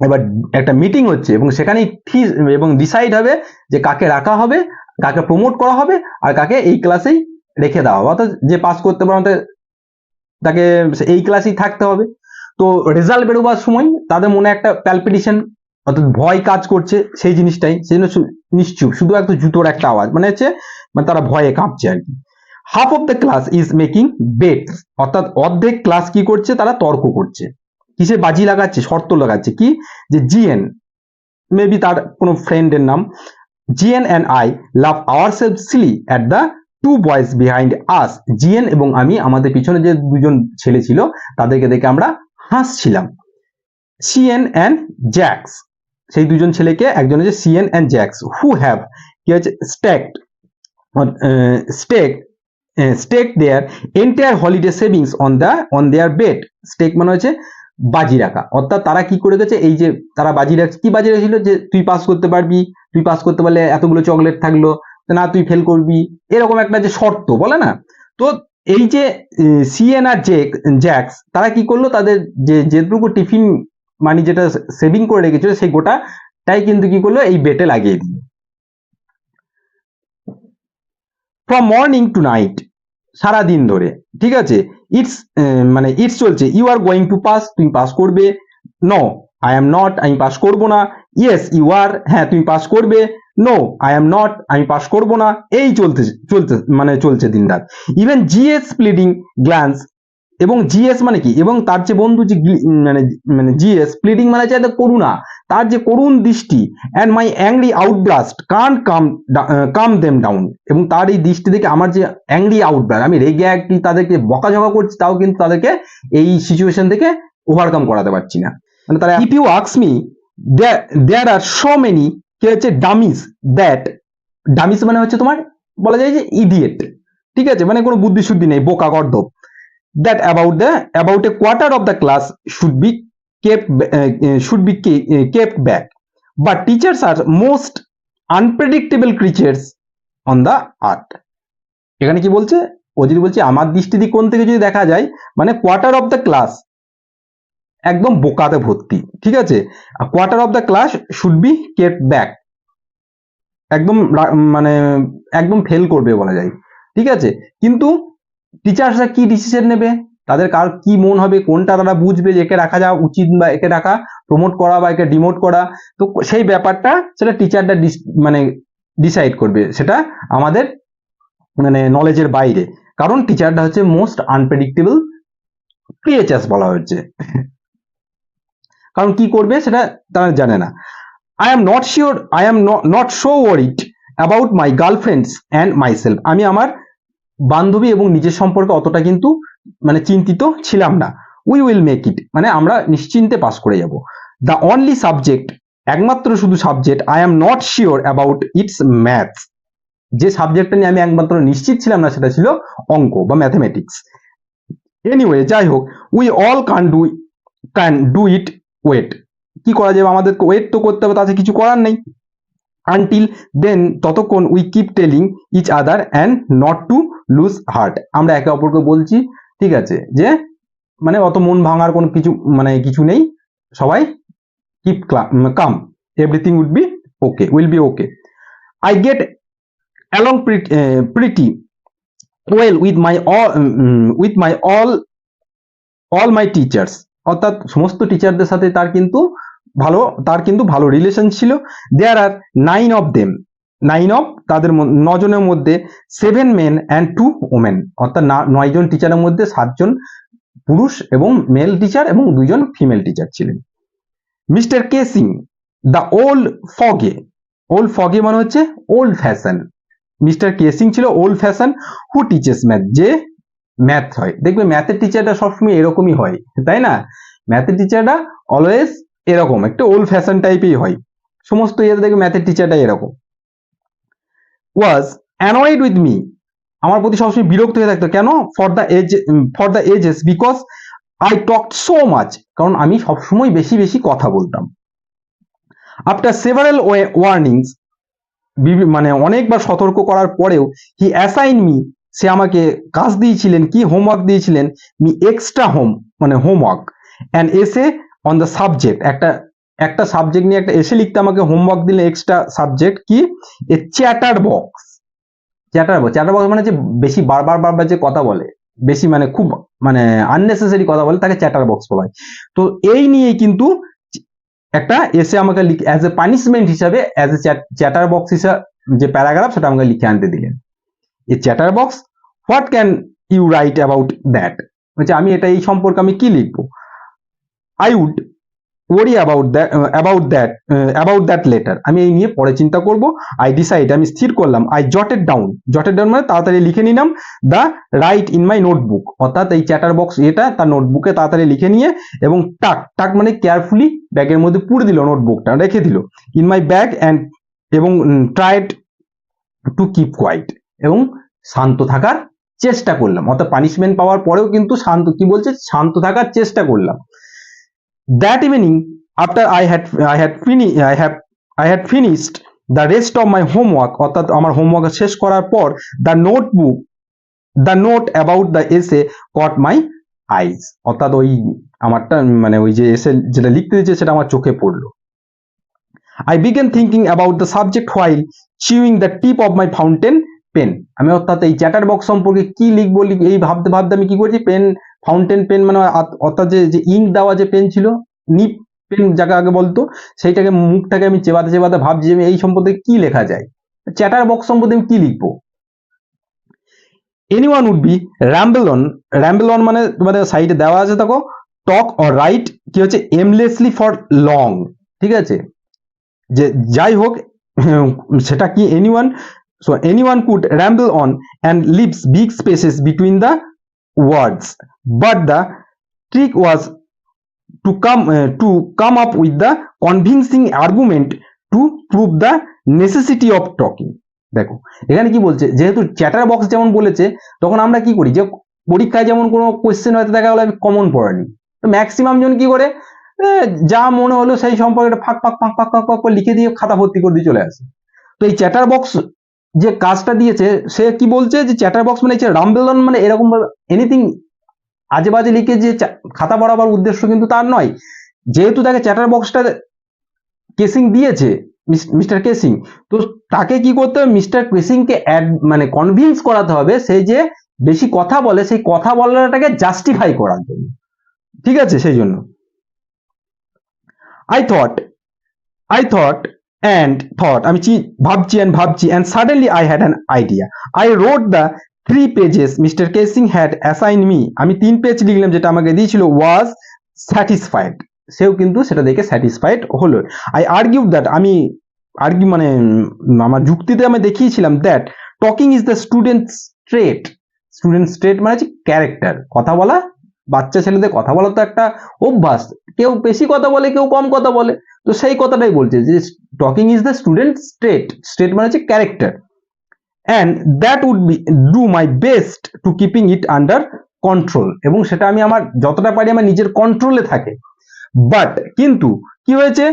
এবার একটা মিটিং হচ্ছে এবং সেখানে এবং ডিসাইড হবে যে কাকে রাখা হবে, কাকে প্রমোট করা হবে আর কাকে এই ক্লাসেই রেখে দেওয়া হবে, অর্থাৎ যে পাস করতে পারবে তাকে এই ক্লাসেই থাকতে হবে। তো রেজাল্ট বেরোবার সময় তাদের মনে একটা প্যালপিটেশন, অর্থাৎ ভয় কাজ করছে, সেই জিনিসটাই, সেই জন্য নিশ্চুপ, শুধু একটা জুতোর একটা আওয়াজ, তারা ভয়ে কাঁপছে আর কি। Half of the class is making bets, অর্থাৎ অর্ধেক ক্লাস কি করছে, তারা তর্ক করছে, কিসে বাজি লাগাচ্ছে, শর্ত লাগাচ্ছে, কি, যে জিএন, মেবি তার কোনো ফ্রেন্ডের নাম, GN and I love ourself silly at the two boys behind us, GN এবং আমি, আমাদের পিছনে যে দুজন ছেলে ছিল তাদেরকে দেখে আমরা হাসছিলাম। সিএন অ্যান্ড জ্যাক্স, সেই দুজন ছেলেকে, একজন হচ্ছে CN and Jacques, who have কি হচ্ছে stake their entire holiday savings on their bet, stake মানে হচ্ছে বাজি রাখা, অর্থাৎ তারা কি করে গেছে, এই যে তারা বাজি রাখছে, কি বাজি রাখছিল যে তুই পাস করতে পারবি, তুই পাস করতে পারলে এতগুলো চকলেট থাকলো, না তুই ফেল করবি, এরকম একটা যে শর্ত বলে না। তো এই যে সিএন আর জ্যাক্স তারা কি করলো, তাদের যেটুকু টিফিন মানি যেটা সেভিং করে রেখেছিল সেই গোটাটাই কিন্তু কি করলো, এই বেটে লাগিয়ে দিল। ফ্রম মর্নিং টু নাইট, সারা দিন ধরে, ঠিক আছে, ইটস মানে ইটস চলছে, you are going to pass, তুমি পাস করবে, নো আই এম নট, আমি পাস করবো না, ইয়েস ইউ আর, হ্যাঁ তুমি পাস করবে, নো আই এম নট, আমি পাস করবো না, এই চলছে দিন রাত। ইভেন জিএস প্লিডিং গ্ল্যান্স, এবং জিএস মানে কি, এবং তার যে বন্ধু যে মানে মানে জিএস প্লিডিং মানে হচ্ছে করুণা, তার যে করুণ দৃষ্টি, and my angry outblast can't calm them down, এবং তার এই দৃষ্টি দেখে আমার যে অ্যাংরি আউটব্লাস্ট, আমি রেগে একটি তাদেরকে বকাঝকা করছি, তাও কিন্তু তাদেরকে এই সিচুয়েশন থেকে ওভারকাম করাতে পারছি না। মানে তারা, if you ask me, there are so many, কি হচ্ছে ডামিস, দ্যাট ডামিস মানে হচ্ছে তোমার বলা যায় যে ইডিয়েট, ঠিক আছে, মানে কোনো বুদ্ধি শুদ্ধি নেই, বোকা গর্দভ, that about a quarter of the class should be kept back, but teachers are most unpredictable creatures on the earth। এখানে কি বলছে, ও যদি বলছে আমার দৃষ্টিকোণ থেকে যদি দেখা যায়, মানে কোয়ার্টার অফ দ্য ক্লাস একদম বোকাতে ভর্তি, ঠিক আছে, quarter of the class should be kept back, একদম মানে একদম ফেল করবে বলা যায়, ঠিক আছে। কিন্তু টিচার্সরা কি ডিসিশন নেবে, তাদের কার কি মন হবে, কোনটা তারা বুঝবে যে একে রাখা যাওয়া উচিত বা একে রাখা, প্রমোট করা বা একে ডিমোট করা, তো সেই ব্যাপারটা সেটা টিচাররা মানে ডিসাইড করবে, সেটা আমাদের মানে নলেজের বাইরে, কারণ টিচারটা হচ্ছে মোস্ট আনপ্রেডিক্টেবল ক্রিয়েচার্স বলা হচ্ছে, কারণ কি করবে সেটা তারা জানে না। I am not sure, I am not so worried about my girlfriends and myself, আমি আমার বান্ধবী এবং নিজের সম্পর্কে অতটা কিন্তু মানে চিন্তিত ছিলাম না। উই উইল মেক ইট, মানে আমরা নিশ্চিন্তে পাস করে যাব। দ্য অনলি সাবজেক্ট, একমাত্র শুধু subject, I am not sure about it's maths, যে সাবজেক্টটা নিয়ে আমি একমাত্র নিশ্চিত ছিলাম না সেটা ছিল অঙ্ক বা ম্যাথমেটিক্স। এনিওয়ে, যাই হোক, we all can do it, wait, কি করা যাবে, আমাদেরকে ওয়েট তো করতে হবে, তাতে কিছু করার নেই। আনটিল দেন, ততক্ষণ we keep telling each other and not to lose heart, আমরা একে অপরকে বলছি, ঠিক আছে, যে মানে অত মন ভাঙার কোনো কিছু মানে কিছু নেই, সবাই keep calm, everything will be okay. I get along pretty well with my all my teachers, অর্থাৎ সমস্ত টিচারদের সাথে তার কিন্তু ভালো রিলেশন ছিল। দেয়ার আর 9 of them, 9 of তাদের 9 জনের মধ্যে 7 men and 2 women, অর্থাৎ 9 জন টিচারের মধ্যে 7 জন পুরুষ এবং মেল টিচার এবং 2 জন ফিমেল টিচার ছিলেন। মিস্টার কেসিং দ্য ওল্ড ফগে মানে হচ্ছে ওল্ড ফ্যাশন, মিস্টার কেসিং ছিল ওল্ড ফ্যাশন, হু টিচেস ম্যাথ, যে ম্যাথ হয়, দেখবে ম্যাথের টিচারটা সবসময় এরকমই হয়, তাই না, ম্যাথের টিচারটা অলওয়েজ এরকম একটা ওল্ড ফ্যাশন টাইপেই হয়, সমস্ত ইয়েতে দেখবে ম্যাথের টিচারটা এরকম। ওয়াজ অ্যানয়েড উইথ মি, আমার প্রতি সবসময় বিরক্ত হয়ে থাকতো, কেন, for the ages because I talk so much, কারণ আমি সবসময় বেশি কথা বলতাম। আফটার সেভারাল ওয়ার্নিংস, মানে অনেকবার সতর্ক করার পরেও, হি অ্যাসাইন মি, সে আমাকে কাজ দিয়েছিলেন, কি হোমওয়ার্ক দিয়েছিলেন, মি এক্সট্রা মানে homework, and essay on the subject, একটা সাবজেক্ট নিয়ে একটা এসে লিখতে আমাকে হোমওয়ার্ক দিলে, এক্সট্রা সাবজেক্ট কি, এ চ্যাটার বক্স মানে যে বেশি বারবার যে কথা বলে, বেশি মানে খুব মানে আননেসেসারি কথা বলে, তাকে চ্যাটার বক্স বলা হয়। তো এই নিয়ে কিন্তু একটা এসে আমাকে অ্যাজ এ পানিশমেন্ট হিসাবে, অ্যাজ এ চ্যাটার বক্স হিসাবে যে প্যারাগ্রাফ, সেটা আমাকে লিখে আনতে দিলেন। এই chatter box, what can you write about that, বলছে আমি এটা এই সম্পর্কে আমি কি লিখবো। I would worry about that letter, আমি এই নিয়ে পরে চিন্তা করব। আই ডিসাইড, আমি স্থির করলাম। আই জটেড ডাউন মানে তাড়াতাড়ি লিখে নিলাম, the right in my notebook, অর্থাৎ এই চ্যাটার বক্স এটা তার নোটবুকে তাড়াতাড়ি লিখে নিয়ে, এবং টাক মানে কেয়ারফুলি ব্যাগের মধ্যে পুরে দিল, নোটবুকটা রেখে দিল, ইন মাই ব্যাগ, অ্যান্ড এবং ট্রাইড টু কিপ কোয়াইট, এবং শান্ত থাকার চেষ্টা করলাম, অর্থাৎ পানিশমেন্ট পাওয়ার পরেও কিন্তু শান্ত থাকার চেষ্টা করলাম। That evening, after I had finished the rest of my homework, অর্থাৎ আমার হোমওয়ার্ক শেষ করার পর, the note about the essay caught my eyes, অর্থাৎ ওই আমারটা মানে ওই যে এসে যেটা লিখতে দিয়েছে সেটা আমার চোখে পড়লো। I began thinking about the subject while chewing the tip of my fountain pen. আমি অর্থাৎ এই চ্যাটার বক্স সম্পর্কে কি লিখবো এই ভাবতে ভাবতে আমি কি করছি, ফাউন্টেন পেন মানে অর্থাৎ যে ইঙ্ক দেওয়া যে পেন ছিল, নিপ পেন যাকে আগে বলতো, সেইটাকে মুখটাকে আমি চেবাতে চেবাতে ভাবছি আমি এই সম্পর্কে কি লেখা যায়, চ্যাটার বক্স সম্পর্কে আমি কি লিখবো। Anyone would be ramble on মানে তোমাদের সাইডে দেওয়া আছে দেখো, টক অর রাইট কি হচ্ছে aimlessly for long, ঠিক আছে, যে যাই হোক সেটা কি anyone could ramble on and leaves big spaces between the words, but the trick was to come up with the convincing argument to prove the necessity of talking. দেখো এখানে কি বলছে, যেহেতু চ্যাটার বক্স যেমন বলেছে, তখন আমরা কি করি, যে পরীক্ষায় যেমন কোনো কোয়েশ্চেন হয়তো দেখা গেলো আমি কমন পড়ানি, তো ম্যাক্সিমাম জন কি করে যা মনে হলো সেই সম্পর্কে ফাঁক ফাঁক ফাঁক ফাঁক ফাঁক ফাঁক করে লিখে দিয়ে খাতা ভর্তি করে দিয়ে চলে আসে। তো এই চ্যাটার বক্স যে কাজটা দিয়েছে, সে কি বলছে যে চ্যাটার বক্স মানে রাম্বেলন মানে এরকম এনিথিং আজে বাজে লিখে যে খাতা পড়াবার উদ্দেশ্য কিন্তু তার নয়। যেহেতু তাকে চ্যাটার বক্সটা কেসিং দিয়েছে মিস্টার কেসিং, তো তাকে কি করতে হবে, মিস্টার কেসিংকে মানে কনভিন্স করাতে হবে সে যে বেশি কথা বলে, সেই কথা বলাটাকে জাস্টিফাই করার জন্য, ঠিক আছে। সেই জন্য I thought আমি ভাবছি and suddenly I had an idea. I wrote the 3 pages Mr. Casing had assigned me. আমি 3 পেজ লিখলাম যেটা আমাকে দিয়েছিল, was satisfied. সেও কিন্তু সেটা দেখে স্যাটিসফাইড হলো। I argued that মানে আমার যুক্তিতে আমি দেখিয়েছিলাম that talking is the student's trait মানে হচ্ছে ক্যারেক্টার, কথা বলা, বাচ্চা ছেলেদের কথা বলা তো একটা অভ্যাস, কেউ বেশি কথা বলে কেউ কম কথা বলে, তো সেই কথাটাই বলছে যে talking is the students trait মানে হচ্ছে character, and that would be do my best to keeping it under control, এবং সেটা আমি আমার যতটা পারি আমার নিজের কন্ট্রোলে থাকে। বাট কিন্তু কি হয়েছে,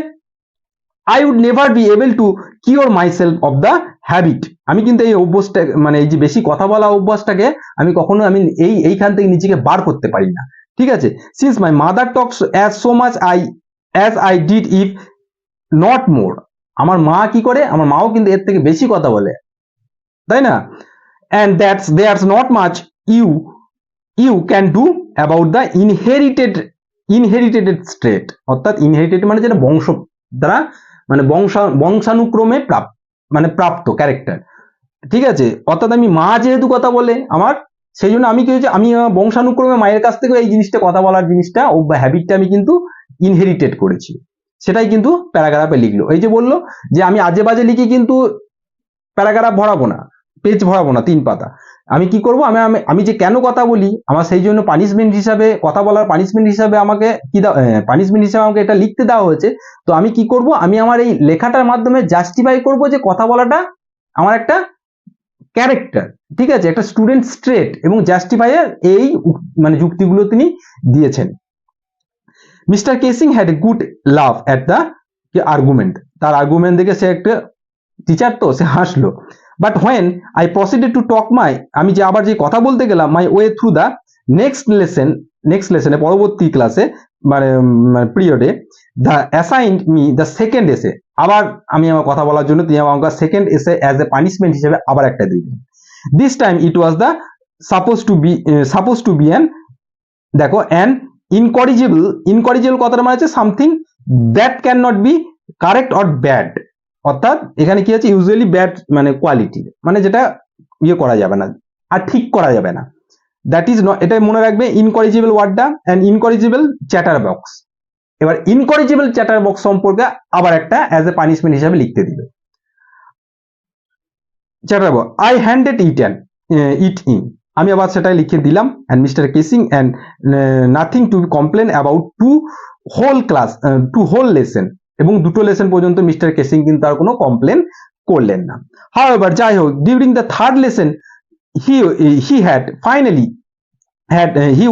I would never be able to cure myself of the habit. আমি কিন্তু এই অভ্যাসটা মানে এই যে বেশি কথা বলা অভ্যাসটাকে আমি কখনো এইখান থেকে নিজেকে বার করতে পারি না, ঠিক আছে। Since my mother talks as so much as I did if not more. আমার মা কি করে, আমার মাও কিন্তু এর থেকে বেশি কথা বলে, তাই না। And there's not much you can do about the inherited trait, অর্থাৎ ইনহেরিটেড মানে যেটা বংশ দ্বারা মানে বংশানুক্রমে প্রাপ্ত ক্যারেক্টার, ঠিক আছে। অর্থাৎ আমি মা যেহেতু কথা বলে আমার, সেই জন্য আমি কি হয়েছে, আমি বংশানুক্রমে মায়ের কাছ থেকে এই জিনিসটা কথা বলার জিনিসটা হ্যাবিটটা আমি কিন্তু ইনহেরিটেড করেছি, সেটাই কিন্তু প্যারাগ্রাফে লিখলো। এই যে বললো যে আমি আজে বাজে লিখে কিন্তু প্যারাগ্রাফ ভরাবো না, পেজ ভরাবো না 3 পাতা, আমি কি করব, আমি যে কেন কথা বলি আমার সেই জন্য পানিশমেন্ট হিসাবে, কথা বলার পানিশমেন্ট হিসাবে আমাকে এটা লিখতে দেওয়া হয়েছে। তো আমি কি করব, আমি আমার এই লেখাটার মাধ্যমে জাস্টিফাই করব যে কথা বলাটা আমার একটা ক্যারেক্টার, ঠিক আছে, একটা স্টুডেন্ট ট্রেট, এবং জাস্টিফাইয়ের এই মানে যুক্তিগুলো তিনি দিয়েছেন। Mister casing had a good love at the argument, তার আর্গুমেন্ট দেখে সে একটা টিচার তো সে হাসলো। But when I proceeded to talk আমি যে আবার যে কথা বলতে গেলাম my way through the next lesson পরবর্তী ক্লাসে মানে পিরিয়ডে the assigned me the second essay, আবার আমি আমার কথা বলার জন্য তিনি আমাকে সেকেন্ড এসে অ্যাজ এ পানিশমেন্ট হিসেবে আবার একটা দিলেন। This time it was the supposed to be an দেখো an incorrigible কথাটা মানে হচ্ছে something that cannot be correct or bad, অর্থাৎ এখানে কি আছে ইউজুয়ালি ব্যাড মানে কোয়ালিটি, মানে যেটা করা যাবে না আর ঠিক করা যাবে না, দ্যাট ইজ নট, এটা মনে রাখবে ইনকরিজিবল ওয়ার্ডটা, এন্ড ইনকরিজিবল চ্যাটার বক্স। এবার ইনকরিজিবল চ্যাটার বক্স সম্পর্কে আবার একটা অ্যাজ এ পানিশমেন্ট হিসাবে লিখতে দিবে chatter box. I handed it in, আমি আবার সেটাই লিখে দিলাম, and mister Keesing and nothing to complain about to whole lesson, এবং 2টো লেসন পর্যন্ত মিস্টার কেসিং কিন্তু আর কোনো কমপ্লেন করলেন না। হাউএভার যাই হোক, during the 3rd lesson he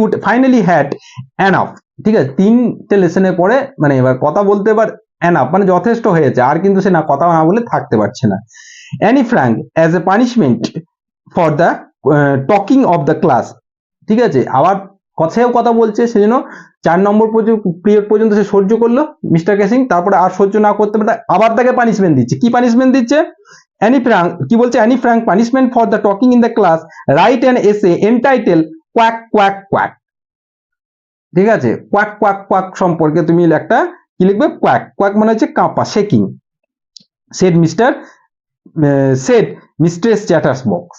would finally had enough. ঠিক আছে, 3টে লেসনের পরে মানে এবার কথা বলতে এবার এনাফ মানে যথেষ্ট হয়েছে, আর কিন্তু সে না কথা না বলে থাকতে পারছে না। Annie Frank as a punishment for the talking of the class, ঠিক আছে, আবার সেও কথা বলছে, সেজন্য 4 নম্বর পিরিয়ড পর্যন্ত সে সহ্য করলো মিস্টার কেসিং, তারপরে আর সহ্য না করতে পারে আবার তাকে পানিশমেন্ট দিচ্ছে। কি পানিশমেন্ট দিচ্ছে? অ্যানি ফ্র্যাঙ্ক কি বলছে? Annie Frank punishment for the talking in the class, write an essay entitle quack quack quack. ঠিক আছে, কোয়াক কোয়াক কোয়াক সম্পর্কে তুমি একটা কি লিখবে? কোয়াক কোয়াক মানে হচ্ছে কাঁপা, shaking. Said mister said mistress chatters box.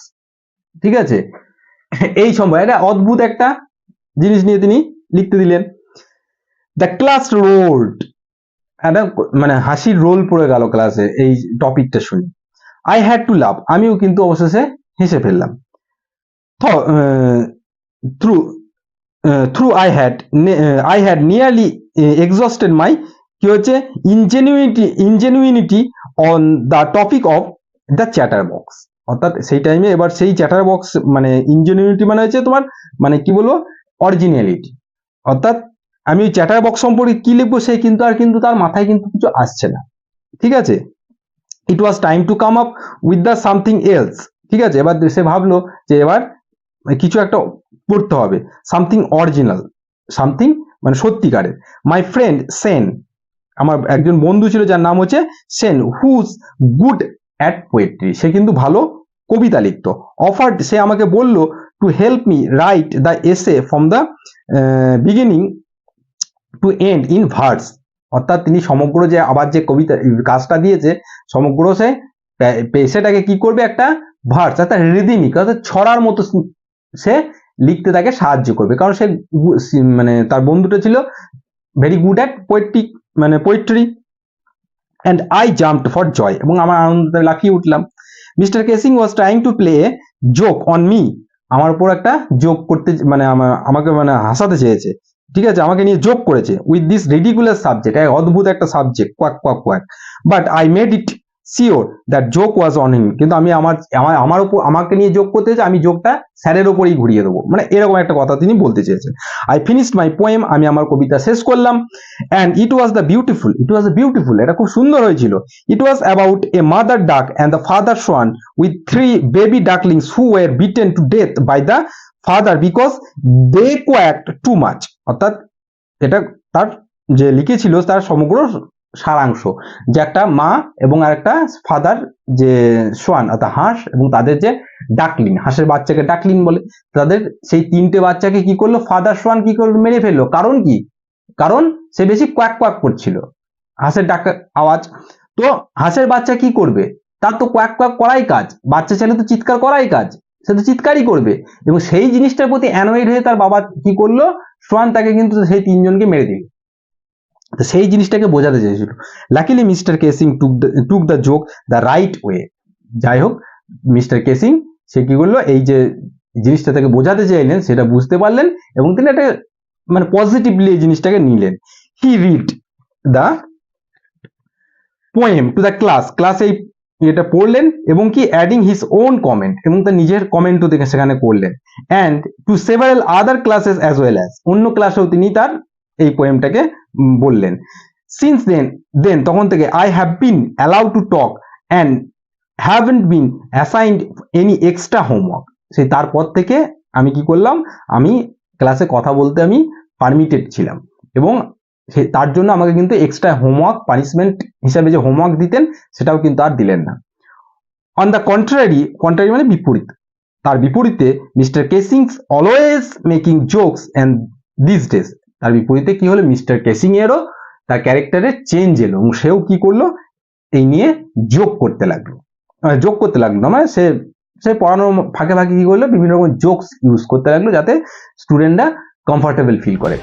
ঠিক আছে, এই সময় এটা অদ্ভুত একটা জিনিস নিয়ে তিনি লিখতে দিলেন। দ্য ক্লাস রোল্ড, একটা মানে হাসির রোল পড়ে গেল ক্লাসে এই টপিকটা শুনে। আই হ্যাড টু লাভ, আমিও কিন্তু অবশেষে হেসে ফেললাম। Through I had nearly exhausted my কি হচ্ছে ingenuity on the topic of the chatter box. অর্থাৎ সেই টাইমে এবার সেই চ্যাটার বক্স মানে ইনজেনুইনিটি মানে হচ্ছে তোমার মানে কি বলবো অরিজিনালিটি, অর্থাৎ আমি ওই চ্যাটার বক্স সম্পর্কে কি লিখবো সে কিন্তু আর কিন্তু তার মাথায় কিন্তু কিছু আসছে না। ঠিক আছে, it was time to come up with the something else. ঠিক আছে, এবার সে ভাবলো যে এবার কিছু একটা করতে হবে, সামথিং অরিজিনাল, সামথিং মানে সত্যিকারের। মাই ফ্রেন্ড সেন, আমার একজন বন্ধু ছিল যার নাম হচ্ছে Sanne, whose good at poetry, সে কিন্তু ভালো কবিতা লিখত। অফার্ড, সে আমাকে বলল to help me write the essay from the beginning to end in verse. অর্থাৎ তিনি সমগ্র যে আবার যে কবিতা কাজটা দিয়েছে সমগ্র সে সেটাকে কি করবে একটা ভার্স অর্থাৎ রিদিমিক অর্থাৎ ছড়ার মতো সে লিখতে তাকে সাহায্য করবে, কারণ সে মানে তার বন্ধুটা ছিল ভেরি গুড অ্যাট পোয়েট্রি মানে poetry. And I jumped for joy, এবং আমার আনন্দে লাফিয়ে উঠলাম। Mister Keesing was trying to play joke on me, আমার উপর একটা জোক করতে মানে আমাকে মানে হাসাতে চেয়েছে। ঠিক আছে, আমাকে নিয়ে জোক করেছে উইথ দিস রিডিকুলাস সাবজেক্ট, অদ্ভুত একটা subject quack quack quack. But I made it sure that joke was on him, কিন্তু আমি আমার উপর আমাকে নিয়ে জোক করতে চাই, আমি জোকটা স্যারের ওপরেই ঘুরিয়ে দেবো, মানে এরকম একটা কথা তিনি বলতে চেয়েছেন। আই ফিনিশড মাই পোয়েম, আমি আমার কবিতা শেষ করলাম। And it was the beautiful, এটা খুব সুন্দর হয়েছিল। It was about a mother duck and the father swan with 3 baby ducklings who were beaten to death by the father because they quacked too much. অর্থাৎ এটা তার যে লিখেছিল তার সমগ্র সারাংশ, যে একটা মা এবং আরেকটা ফাদার যে সোয়ান অর্থাৎ হাঁস এবং তাদের যে ডাকলিং, হাঁসের বাচ্চাকে ডাকলিং বলে, তাদের সেই 3টে বাচ্চাকে কি করলো ফাদার সোয়ান কি করলো মেরে ফেললো। কারণ কি? কারণ সে বেশি কোয়াক কোয়াক করছিল, হাঁসের ডাক আওয়াজ। তো হাঁসের বাচ্চা কি করবে? তার তো কোয়াক কোয়াক করাই কাজ, বাচ্চা ছেলে তো চিৎকার করাই কাজ, সে তো চিৎকারই করবে। এবং সেই জিনিসটার প্রতি অ্যানয়েড হয়ে তার বাবা কি করলো, সোয়ান তাকে কিন্তু সেই 3জনকে মেরে দিল। তো সেই জিনিসটাকে বোঝাতে চেয়েছিল। Luckily mister casing took the joke the right way. যাই হোক, মিস্টার কেসিং সে কি করলো, এই যে জিনিসটা তাকে বোঝাতে চাইলেন সেটা বুঝতে পারলেন এবং তিনি একটা মানে পজিটিভলি এই জিনিসটাকে নিলেন। He read the poem to the class এই এটা পড়লেন এবং কি অ্যাডিং হিজ ওন কমেন্ট, এবং তার নিজের কমেন্টও দেখে সেখানে করলেন। And to several other classes as well as, অন্য ক্লাসেও তিনি তার এই পোয়েমটাকে বললেন। সিন্স দেন তখন থেকে I have been allowed to talk and haven't been assigned any extra homework. সেই তারপর থেকে আমি কি করলাম, আমি ক্লাসে কথা বলতে আমি পারমিটেড ছিলাম, এবং তার জন্য আমাকে কিন্তু এক্সট্রা হোমওয়ার্ক পানিশমেন্ট হিসাবে যে হোমওয়ার্ক দিতেন সেটাও কিন্তু আর দিলেন না। অন দ্য কন্ট্রারি মানে বিপরীত, তার বিপরীতে mister casing always making jokes and this days, তার বিপরীতে কি হলো, মিস্টার কেসিং এরও তার ক্যারেক্টারে চেঞ্জ এলো এবং সেও কি করলো এই নিয়ে জোক করতে লাগলো মানে সে পড়ানোর ফাঁকে ফাঁকে কি করলো বিভিন্ন রকম জোকস ইউজ করতে লাগলো যাতে স্টুডেন্টরা কমফোর্টেবল ফিল করে।